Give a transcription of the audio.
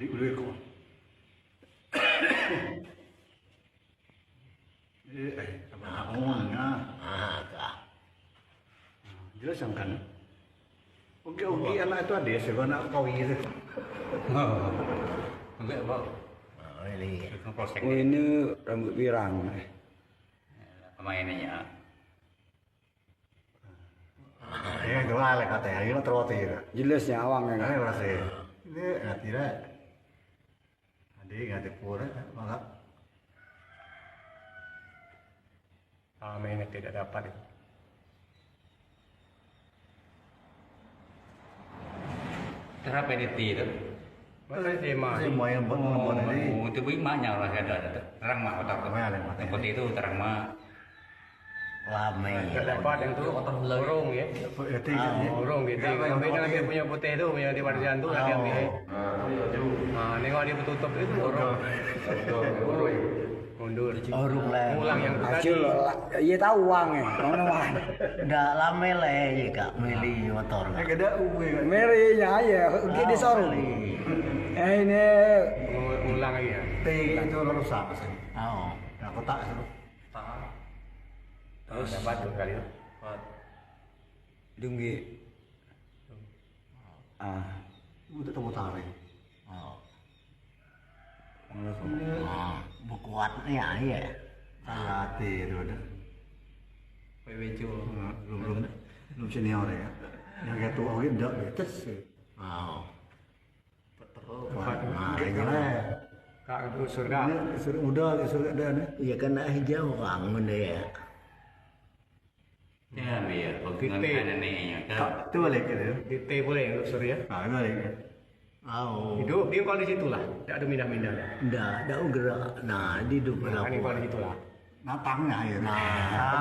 Di udah kok. Apa namanya? Kak. Jelas yang kan. Oke, anak itu ada sih, anak kau itu. Enggak, Pak. Oh, ini. Oh, ini rambut pirang. Pemainnya. Ya, itu lah katanya, ini terwati ya. Jelasnya awang ya. Ini merasa ini tidak. Adik nggak pura, maka Mainnya tidak dapat itu. Terapa peniti itu? Masa tema. semua yang buat ini. Oh, itu bagaimana lah ada terang mak otak Kemana yang yang putih itu terang mak. Lame. Tidak dapat yang itu burung ya. Ya tinggal. Burung gitu. Beda dia punya putih itu, punya di Wardian itu lagi ambil. Nah, nengok dia bertutup itu burung. Burung. Mundur. Urung lah. Ulang yang Hasil tadi. iya tahu uang ya. Mana uang? Ndak lame lah ya Kak meli motor. Ya kada uwe kan. Merinya ya, oke di showroom. Ini Ulang lagi ya. Itu rusak sih. Oh. Nah, kotak itu. Terus dapat tuh kali itu. dunggi. Untuk temu tarik. Oh. Langsung. Oh. Bukuatnya ya. Hati itu ada. Belum senior ya. Yang kayak tua itu enggak betes. Oh. Nah, ini lah. Kak itu surga. Ini surga muda, surga ada. Ya kena hijau orang dia. Ya biar hubungan neneknya kan. Kak, itu balik gitu. Di T boleh untuk surya. Nah, itu balik. Oh. Hidup dia kalau di situ lah. Tidak ada mindah-mindah. Ndak gerak. Nah, di hidup Nah, kan kalau di situ lah. Natangnya ya. Nah.